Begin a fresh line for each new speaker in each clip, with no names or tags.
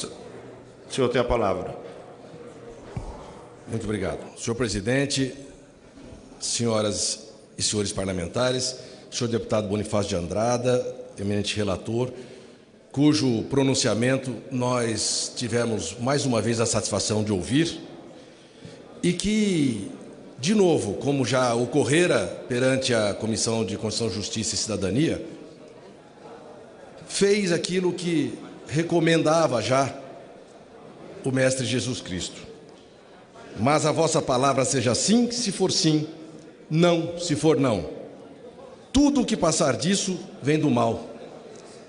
O senhor tem a palavra.
Muito obrigado. Senhor presidente, senhoras e senhores parlamentares, senhor deputado Bonifácio de Andrada, eminente relator, cujo pronunciamento nós tivemos mais uma vez a satisfação de ouvir e que, de novo, como já ocorrera perante a Comissão de Constituição, Justiça e Cidadania, fez aquilo que recomendava já o Mestre Jesus Cristo. Mas a vossa palavra seja sim, se for sim, não, se for não. Tudo o que passar disso vem do mal.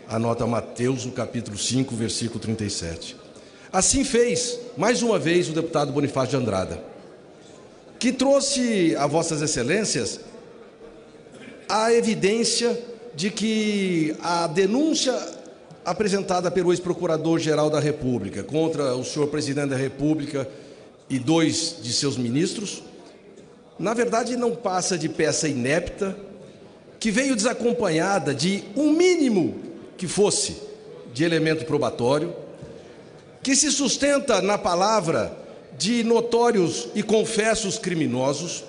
Anota Mateus, no capítulo 5, versículo 37. Assim fez, mais uma vez, o deputado Bonifácio de Andrada, que trouxe a vossas excelências a evidência de que a denúncia apresentada pelo ex-procurador-geral da República contra o senhor presidente da República e 2 de seus ministros, na verdade não passa de peça inepta, que veio desacompanhada de um mínimo que fosse de elemento probatório, que se sustenta na palavra de notórios e confessos criminosos,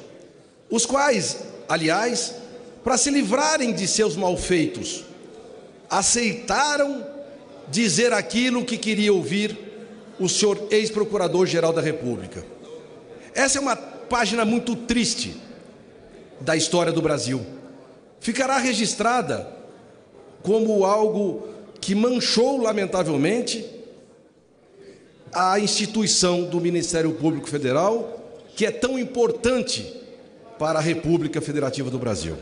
os quais, aliás, para se livrarem de seus malfeitos, aceitaram dizer aquilo que queria ouvir o senhor ex-procurador-geral da República. Essa é uma página muito triste da história do Brasil. Ficará registrada como algo que manchou, lamentavelmente, a instituição do Ministério Público Federal, que é tão importante para a República Federativa do Brasil.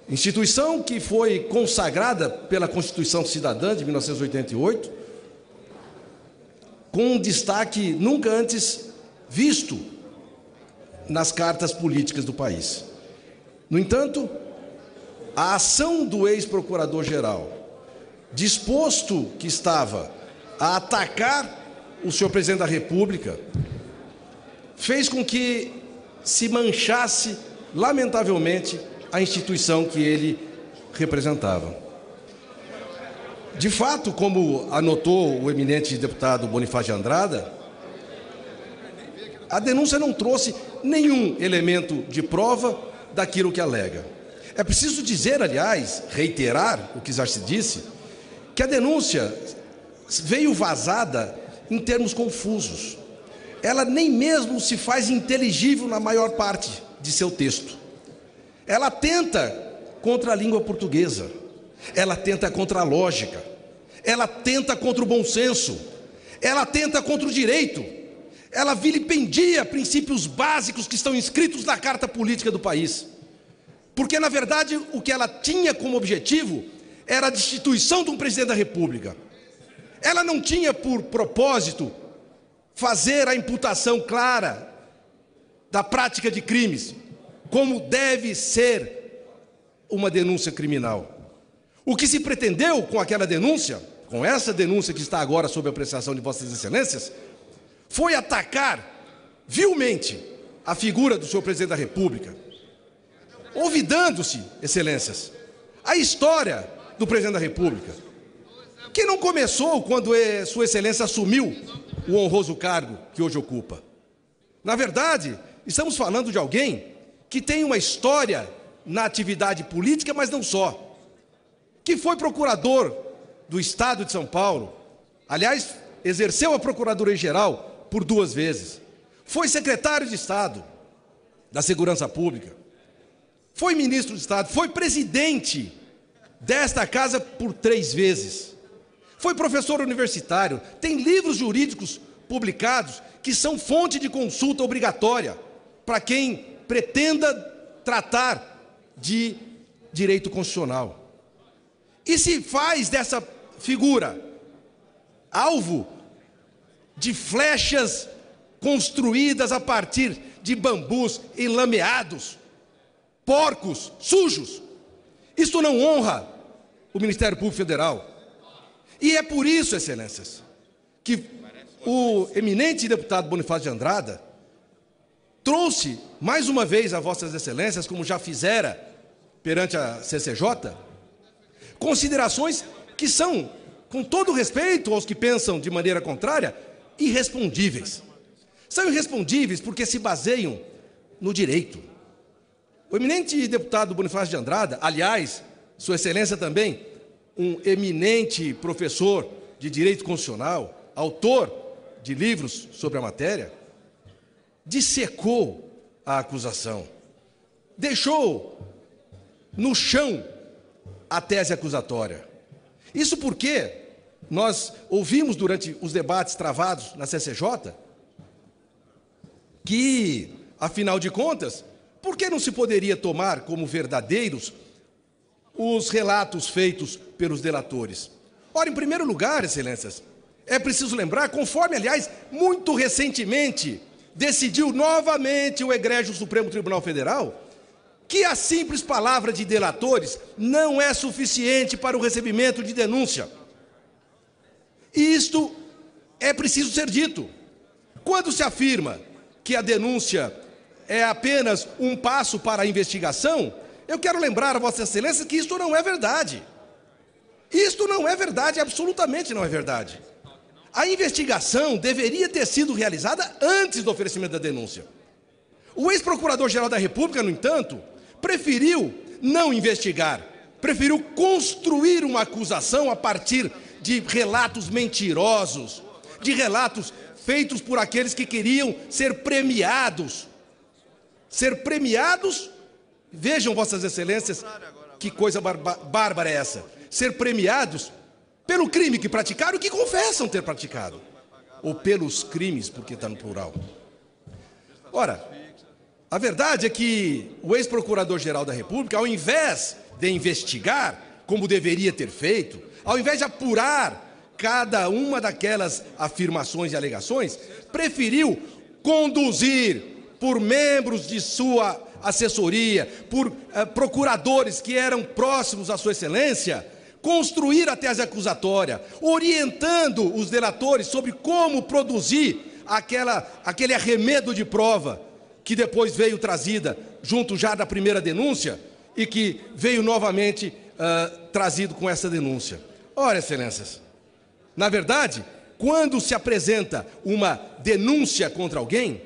Instituição que foi consagrada pela Constituição Cidadã de 1988, com um destaque nunca antes visto nas cartas políticas do país. No entanto, a ação do ex-procurador-geral, disposto que estava a atacar o senhor presidente da República, fez com que se manchasse, lamentavelmente, a instituição que ele representava. De fato, como anotou o eminente deputado Bonifácio de Andrada, a denúncia não trouxe nenhum elemento de prova daquilo que alega. É preciso dizer, aliás, reiterar o que já se disse, que a denúncia veio vazada em termos confusos. Ela nem mesmo se faz inteligível na maior parte de seu texto. Ela atenta contra a língua portuguesa, ela atenta contra a lógica, ela atenta contra o bom senso, ela atenta contra o direito, ela vilipendia princípios básicos que estão inscritos na Carta Política do país. Porque, na verdade, o que ela tinha como objetivo era a destituição de um presidente da República. Ela não tinha por propósito fazer a imputação clara da prática de crimes, como deve ser uma denúncia criminal. O que se pretendeu com aquela denúncia, com essa denúncia que está agora sob a apreciação de vossas excelências, foi atacar vilmente a figura do senhor presidente da República, olvidando-se, excelências, a história do presidente da República, que não começou quando sua excelência assumiu o honroso cargo que hoje ocupa. Na verdade, estamos falando de alguém que tem uma história na atividade política, mas não só, que foi procurador do Estado de São Paulo, aliás, exerceu a Procuradoria-Geral por 2 vezes, foi secretário de Estado da Segurança Pública, foi ministro de Estado, foi presidente desta casa por 3 vezes, foi professor universitário, tem livros jurídicos publicados que são fonte de consulta obrigatória para quem pretenda tratar de direito constitucional. E se faz dessa figura alvo de flechas construídas a partir de bambus enlameados, porcos, sujos. Isto não honra o Ministério Público Federal. E é por isso, excelências, que o eminente deputado Bonifácio de Andrada trouxe, mais uma vez, a vossas excelências, como já fizera perante a CCJ, considerações que são com todo respeito aos que pensam de maneira contrária, irrespondíveis. São irrespondíveis porque se baseiam no direito. O eminente deputado Bonifácio de Andrada, aliás, Sua Excelência também, um eminente professor de direito constitucional, autor de livros sobre a matéria, dissecou a acusação, deixou no chão a tese acusatória. Isso porque nós ouvimos durante os debates travados na CCJ que, afinal de contas, por que não se poderia tomar como verdadeiros os relatos feitos pelos delatores? Ora, em primeiro lugar, Excelências, é preciso lembrar, conforme, aliás, muito recentemente decidiu novamente o egrégio Supremo Tribunal Federal, que a simples palavra de delatores não é suficiente para o recebimento de denúncia. E isto é preciso ser dito. Quando se afirma que a denúncia é apenas um passo para a investigação, eu quero lembrar a Vossa Excelência que isto não é verdade. Isto não é verdade, absolutamente não é verdade. A investigação deveria ter sido realizada antes do oferecimento da denúncia. O ex-procurador-geral da República, no entanto, preferiu não investigar, preferiu construir uma acusação a partir de relatos mentirosos, de relatos feitos por aqueles que queriam ser premiados. Ser premiados, vejam, Vossas Excelências, que coisa bárbara é essa. Ser premiados pelo crime que praticaram e que confessam ter praticado. Ou pelos crimes, porque está no plural. Ora, a verdade é que o ex-procurador-geral da República, ao invés de investigar, como deveria ter feito, ao invés de apurar cada uma daquelas afirmações e alegações, preferiu conduzir por membros de sua assessoria, por procuradores que eram próximos à Sua Excelência, construir a tese acusatória, orientando os delatores sobre como produzir aquele arremedo de prova que depois veio trazida junto já da primeira denúncia e que veio novamente trazido com essa denúncia. Ora, Excelências, na verdade, quando se apresenta uma denúncia contra alguém,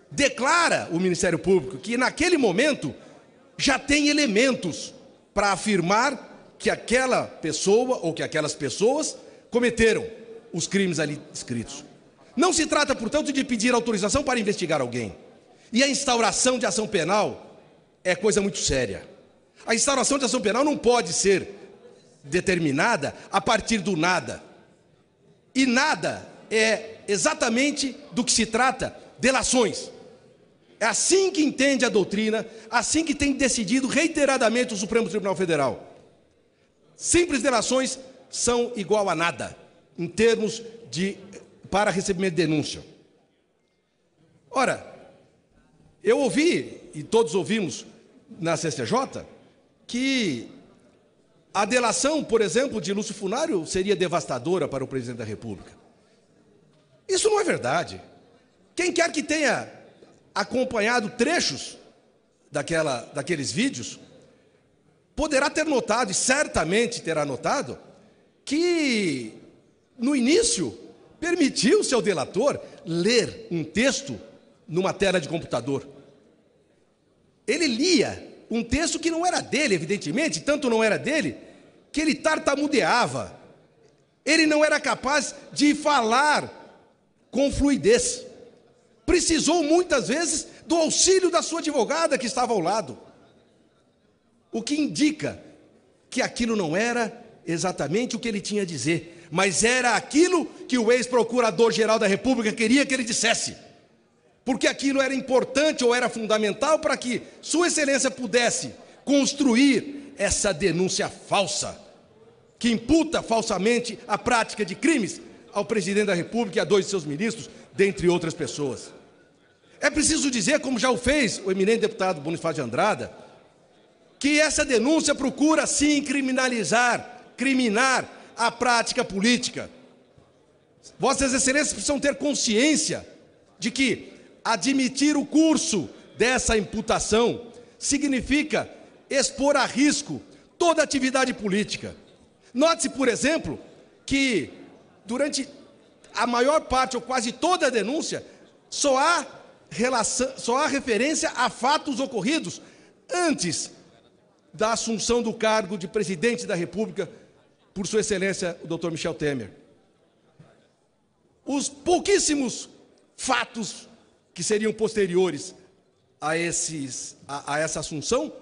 declara o Ministério Público que naquele momento já tem elementos para afirmar que aquela pessoa ou que aquelas pessoas cometeram os crimes ali escritos. Não se trata, portanto, de pedir autorização para investigar alguém. E a instauração de ação penal é coisa muito séria. A instauração de ação penal não pode ser determinada a partir do nada. E nada é exatamente do que se trata: delações. É assim que entende a doutrina, assim que tem decidido reiteradamente o Supremo Tribunal Federal. Simples delações são igual a nada, em termos para recebimento de denúncia. Ora, eu ouvi, e todos ouvimos na CCJ, que a delação, por exemplo, de Lúcio Funari seria devastadora para o presidente da República. Isso não é verdade. Quem quer que tenha acompanhado trechos daqueles vídeos, poderá ter notado, e certamente terá notado, que no início permitiu-se ao delator ler um texto numa tela de computador. Ele lia um texto que não era dele, evidentemente, tanto não era dele, que ele tartamudeava. Ele não era capaz de falar com fluidez. Precisou muitas vezes do auxílio da sua advogada que estava ao lado. O que indica que aquilo não era exatamente o que ele tinha a dizer, mas era aquilo que o ex-procurador-geral da República queria que ele dissesse. Porque aquilo era importante ou era fundamental para que Sua Excelência pudesse construir essa denúncia falsa, que imputa falsamente a prática de crimes ao presidente da República e a 2 de seus ministros, dentre outras pessoas. É preciso dizer, como já o fez o eminente deputado Bonifácio de Andrada, que essa denúncia procura, sim, criminar a prática política. Vossas Excelências precisam ter consciência de que admitir o curso dessa imputação significa expor a risco toda a atividade política. Note-se, por exemplo, que, durante a maior parte ou quase toda a denúncia, só há referência a fatos ocorridos antes da assunção do cargo de presidente da República por Sua Excelência, o Dr. Michel Temer. Os pouquíssimos fatos que seriam posteriores a essa assunção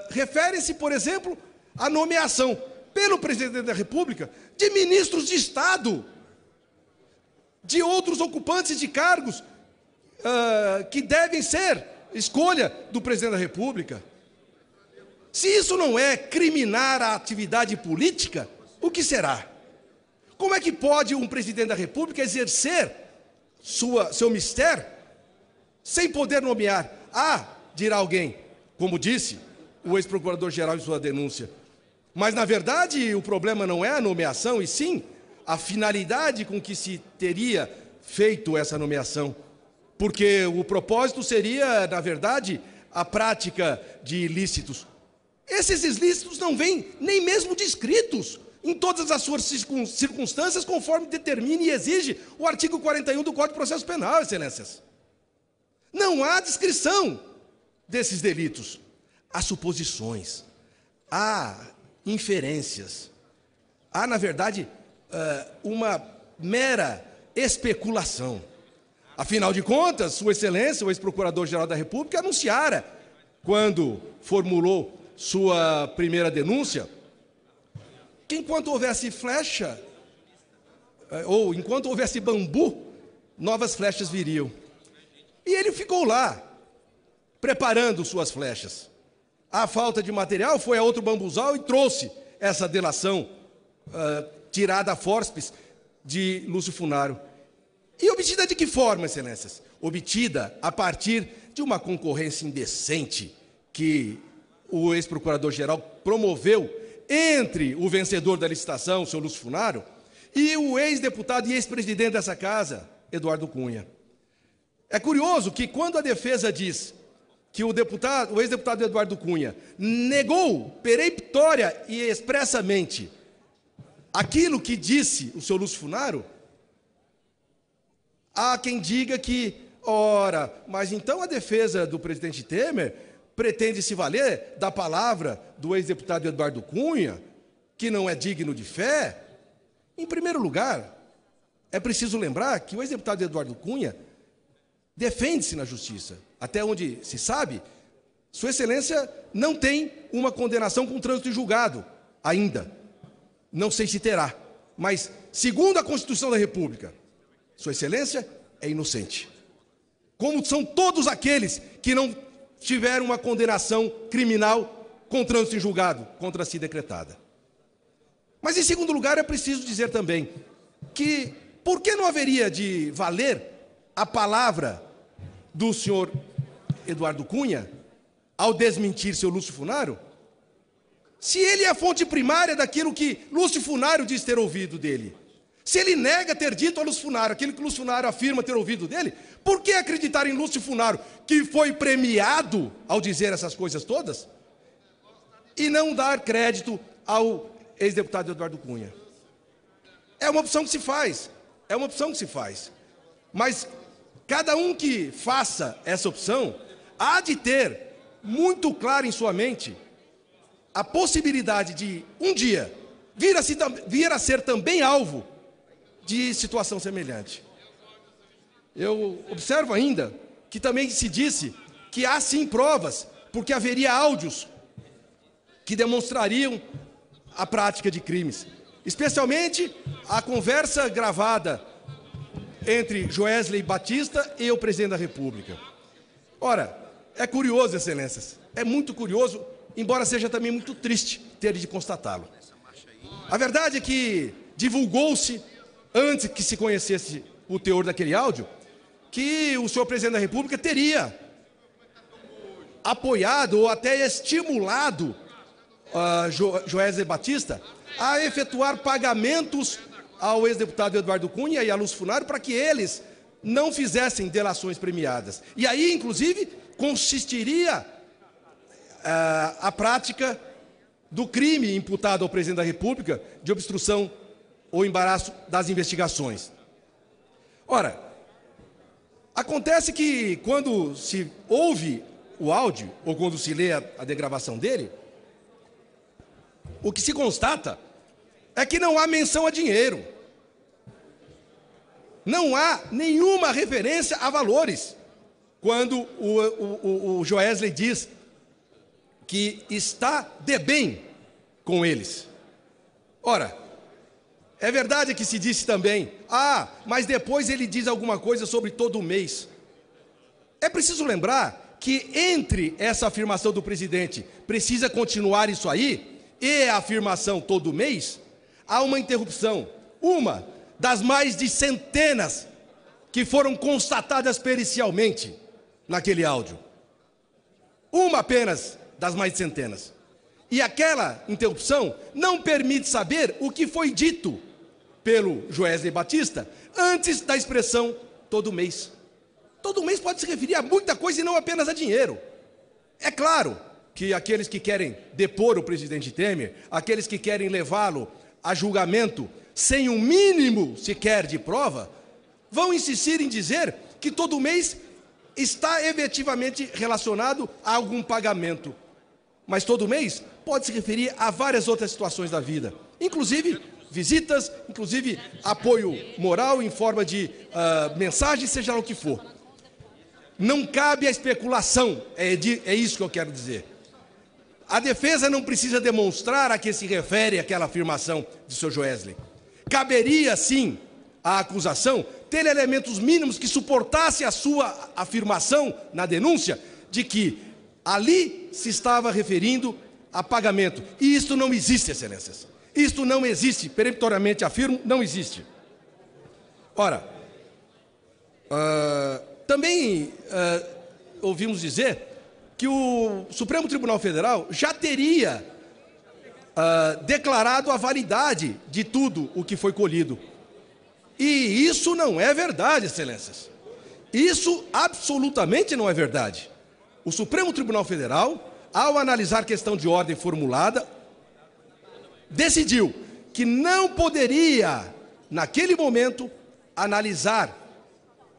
referem-se, por exemplo, à nomeação pelo presidente da República de ministros de Estado, de outros ocupantes de cargos que devem ser escolha do presidente da República. Se isso não é criminar a atividade política, o que será? Como é que pode um presidente da República exercer seu mistério sem poder nomear? Dirá alguém, como disse o ex-procurador-geral em sua denúncia. Mas, na verdade, o problema não é a nomeação, e sim a finalidade com que se teria feito essa nomeação. Porque o propósito seria, na verdade, a prática de ilícitos. Esses ilícitos não vêm nem mesmo descritos em todas as suas circunstâncias, conforme determina e exige o artigo 41 do Código de Processo Penal, Excelências. Não há descrição desses delitos. Há suposições, há inferências, há, na verdade, uma mera especulação. Afinal de contas, Sua Excelência, o ex-procurador-geral da República, anunciara, quando formulou sua primeira denúncia, que enquanto houvesse flecha, ou enquanto houvesse bambu, novas flechas viriam. E ele ficou lá, preparando suas flechas. A falta de material foi a outro bambuzal e trouxe essa delação tirada a fórceps de Lúcio Funaro. E obtida de que forma, Excelências? Obtida a partir de uma concorrência indecente que o ex-procurador-geral promoveu entre o vencedor da licitação, o senhor Lúcio Funaro, e o ex-deputado e ex-presidente dessa casa, Eduardo Cunha. É curioso que, quando a defesa diz que o ex-deputado Eduardo Cunha negou peremptória e expressamente aquilo que disse o senhor Lúcio Funaro, há quem diga que, ora, mas então a defesa do presidente Temer pretende se valer da palavra do ex-deputado Eduardo Cunha, que não é digno de fé. Em primeiro lugar, é preciso lembrar que o ex-deputado Eduardo Cunha defende-se na justiça. Até onde se sabe, Sua Excelência não tem uma condenação com trânsito em julgado ainda. Não sei se terá, mas, segundo a Constituição da República, Sua Excelência é inocente. Como são todos aqueles que não tiveram uma condenação criminal com trânsito em julgado contra si decretada. Mas, em segundo lugar, é preciso dizer também que, por que não haveria de valer a palavra do senhor Eduardo Cunha ao desmentir seu Lúcio Funaro, se ele é a fonte primária daquilo que Lúcio Funaro diz ter ouvido dele? Se ele nega ter dito a Lúcio Funaro aquilo que Lúcio Funaro afirma ter ouvido dele, por que acreditar em Lúcio Funaro, que foi premiado ao dizer essas coisas todas, e não dar crédito ao ex-deputado Eduardo Cunha? É uma opção que se faz, Mas cada um que faça essa opção há de ter muito claro em sua mente a possibilidade de, um dia, vir a ser também alvo de situação semelhante. Eu observo ainda que também se disse que há sim provas, porque haveria áudios que demonstrariam a prática de crimes, especialmente a conversa gravada entre Joesley Batista e o presidente da República. Ora, é curioso, Excelências, é muito curioso, embora seja também muito triste ter de constatá-lo. A verdade é que divulgou-se, antes que se conhecesse o teor daquele áudio, que o senhor presidente da República teria apoiado ou até estimulado Joesley Batista a efetuar pagamentos ao ex-deputado Eduardo Cunha e a Lúcio Funaro para que eles não fizessem delações premiadas. E aí, inclusive, consistiria a prática do crime imputado ao presidente da República de obstrução ou embaraço das investigações. Ora, acontece que quando se ouve o áudio, ou quando se lê a degravação dele, o que se constata é que não há menção a dinheiro. Não há nenhuma referência a valores. Quando o Joesley diz que está de bem com eles. Ora, é verdade que se disse também, mas depois ele diz alguma coisa sobre todo mês. É preciso lembrar que entre essa afirmação do presidente, precisa continuar isso aí, e a afirmação todo mês, há uma interrupção. Uma das mais de centenas que foram constatadas pericialmente naquele áudio. Uma apenas das mais de centenas. E aquela interrupção não permite saber o que foi dito pelo Joesley Batista antes da expressão todo mês. Todo mês pode se referir a muita coisa e não apenas a dinheiro. É claro que aqueles que querem depor o presidente Temer, aqueles que querem levá-lo a julgamento sem um mínimo sequer de prova, vão insistir em dizer que todo mês está efetivamente relacionado a algum pagamento. Mas todo mês pode se referir a várias outras situações da vida, inclusive visitas, inclusive apoio moral em forma de mensagem, seja lá o que for. Não cabe a especulação, é isso que eu quero dizer. A defesa não precisa demonstrar a que se refere aquela afirmação de seu Joesley. Caberia, sim, à acusação ter elementos mínimos que suportasse a sua afirmação na denúncia de que ali se estava referindo a pagamento. E isto não existe, excelências. Isto não existe, peremptoriamente afirmo, não existe. Ora, também ouvimos dizer que o Supremo Tribunal Federal já teria declarado a validade de tudo o que foi colhido. E isso não é verdade, excelências. Isso absolutamente não é verdade. O Supremo Tribunal Federal, ao analisar questão de ordem formulada, decidiu que não poderia, naquele momento, analisar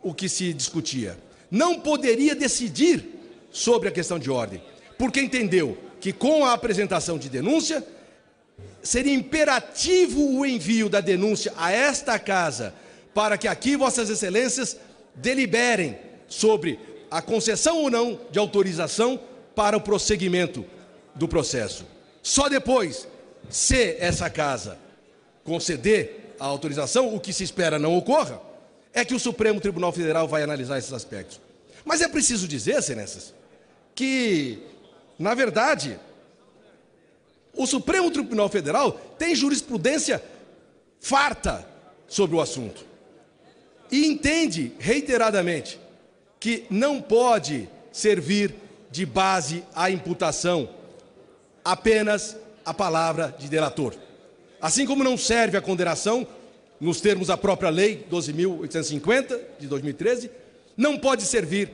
o que se discutia. Não poderia decidir sobre a questão de ordem, porque entendeu que com a apresentação de denúncia, seria imperativo o envio da denúncia a esta casa, para que aqui vossas excelências deliberem sobre a concessão ou não de autorização para o prosseguimento do processo. Só depois, se essa casa conceder a autorização, o que se espera não ocorra, é que o Supremo Tribunal Federal vai analisar esses aspectos. Mas é preciso dizer, excelências, que, na verdade, o Supremo Tribunal Federal tem jurisprudência farta sobre o assunto. E entende, reiteradamente, que não pode servir de base à imputação apenas a palavra de delator. Assim como não serve a condenação, nos termos da própria Lei 12.850, de 2013, não pode servir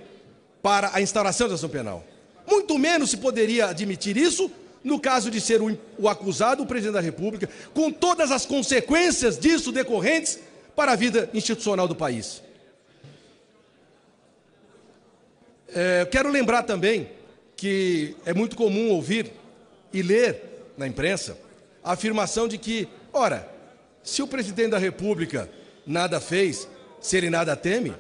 para a instauração da ação penal. Muito menos se poderia admitir isso no caso de ser o acusado o presidente da República, com todas as consequências disso decorrentes para a vida institucional do país. Quero lembrar também que é muito comum ouvir e ler na imprensa a afirmação de que, ora, se o presidente da República nada fez, se ele nada teme,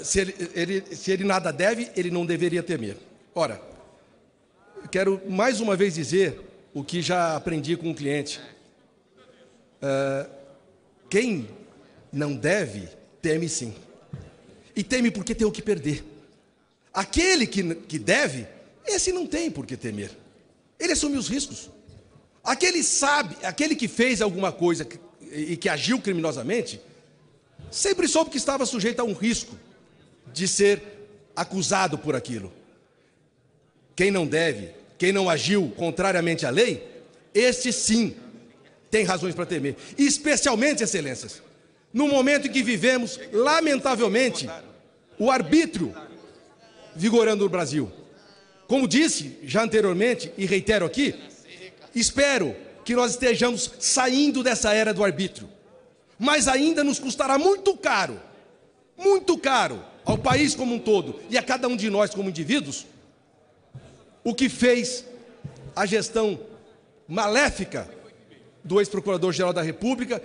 se ele nada deve, ele não deveria temer. Ora, quero mais uma vez dizer o que já aprendi com um cliente. Quem não deve, teme sim. E teme porque tem o que perder. Aquele que deve, esse não tem por que temer. Ele assume os riscos. Aquele que fez alguma coisa e que agiu criminosamente, sempre soube que estava sujeito a um risco de ser acusado por aquilo. Quem não deve, quem não agiu contrariamente à lei, este sim tem razões para temer. E especialmente, excelências, no momento em que vivemos, lamentavelmente, o arbítrio vigorando no Brasil. Como disse já anteriormente, e reitero aqui, espero que nós estejamos saindo dessa era do arbítrio. Mas ainda nos custará muito caro ao país como um todo e a cada um de nós como indivíduos, o que fez a gestão maléfica do ex-procurador-geral da República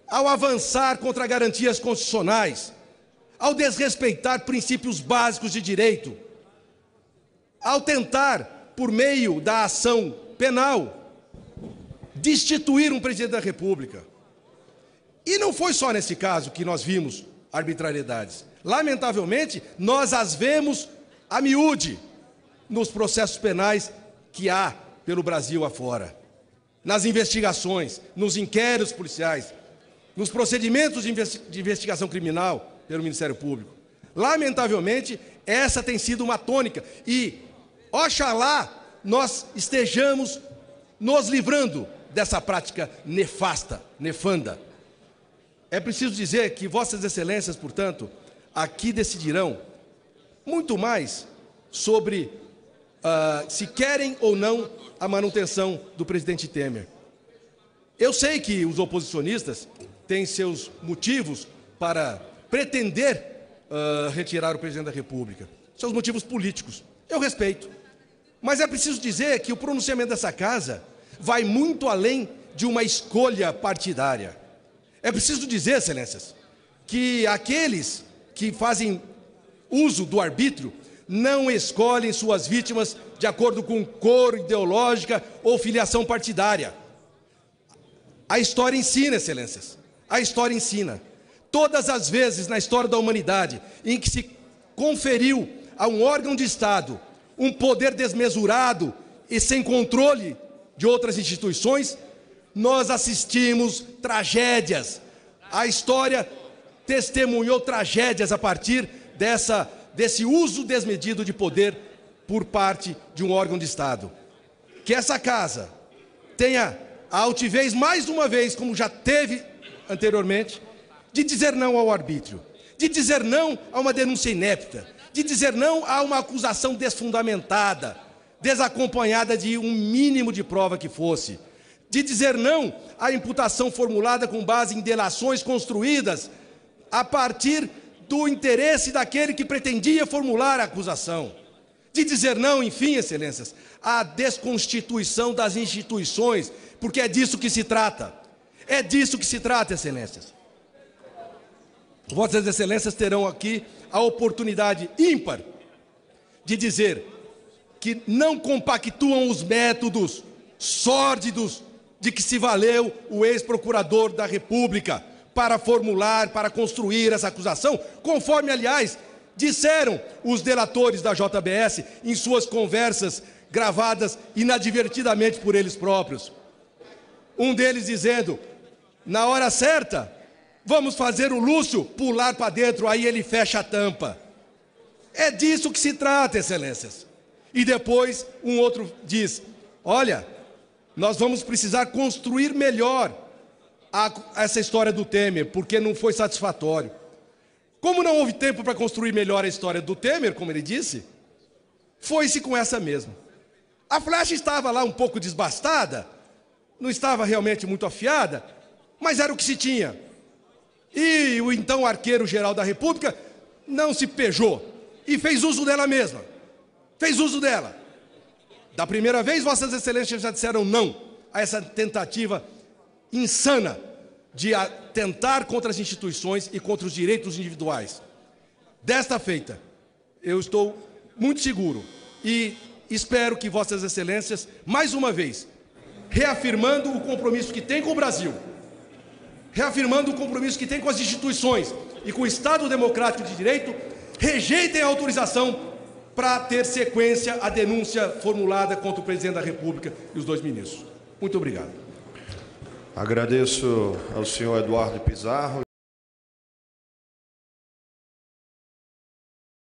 ao avançar contra garantias constitucionais, ao desrespeitar princípios básicos de direito, ao tentar, por meio da ação penal, destituir um presidente da República. E não foi só nesse caso que nós vimos arbitrariedades. Lamentavelmente, nós as vemos a miúde nos processos penais que há pelo Brasil afora, nas investigações, nos inquéritos policiais, nos procedimentos de investigação criminal pelo Ministério Público. Lamentavelmente, essa tem sido uma tônica e, oxalá, nós estejamos nos livrando dessa prática nefanda. É preciso dizer que Vossas Excelências, portanto, aqui decidirão muito mais sobre se querem ou não a manutenção do presidente Temer. Eu sei que os oposicionistas têm seus motivos para pretender retirar o presidente da República, seus motivos políticos. Eu respeito. Mas é preciso dizer que o pronunciamento dessa Casa vai muito além de uma escolha partidária. É preciso dizer, Excelências, que aqueles que fazem uso do arbítrio não escolhem suas vítimas de acordo com cor ideológica ou filiação partidária. A história ensina, Excelências, a história ensina. Todas as vezes na história da humanidade em que se conferiu a um órgão de Estado um poder desmesurado e sem controle de outras instituições, nós assistimos tragédias. A história testemunhou tragédias a partir desse uso desmedido de poder por parte de um órgão de Estado. Que essa Casa tenha a altivez, mais uma vez, como já teve anteriormente, de dizer não ao arbítrio, de dizer não a uma denúncia inepta, de dizer não a uma acusação desfundamentada, desacompanhada de um mínimo de prova que fosse, de dizer não à imputação formulada com base em delações construídas a partir do interesse daquele que pretendia formular a acusação, de dizer não, enfim, Excelências, à desconstituição das instituições, porque é disso que se trata. É disso que se trata, Excelências. Vossas Excelências terão aqui a oportunidade ímpar de dizer que não compactuam os métodos sórdidos de que se valeu o ex-procurador da República para formular, para construir essa acusação, conforme, aliás, disseram os delatores da JBS em suas conversas gravadas inadvertidamente por eles próprios. Um deles dizendo, na hora certa, vamos fazer o Lúcio pular para dentro, aí ele fecha a tampa. É disso que se trata, Excelências. E depois um outro diz, olha, nós vamos precisar construir melhor essa história do Temer, porque não foi satisfatório. Como não houve tempo para construir melhor a história do Temer, como ele disse, foi-se com essa mesma. A flecha estava lá um pouco desbastada, não estava realmente muito afiada, mas era o que se tinha. E o então arqueiro-geral da República não se pejou e fez uso dela mesma. Fez uso dela. Da primeira vez, Vossas Excelências já disseram não a essa tentativa insana de atentar contra as instituições e contra os direitos individuais. Desta feita, eu estou muito seguro e espero que Vossas Excelências, mais uma vez, reafirmando o compromisso que tem com o Brasil, reafirmando o compromisso que tem com as instituições e com o Estado Democrático de Direito, rejeitem a autorização para ter sequência a denúncia formulada contra o presidente da República e os dois ministros. Muito obrigado.
Agradeço ao senhor Eduardo Pizarro.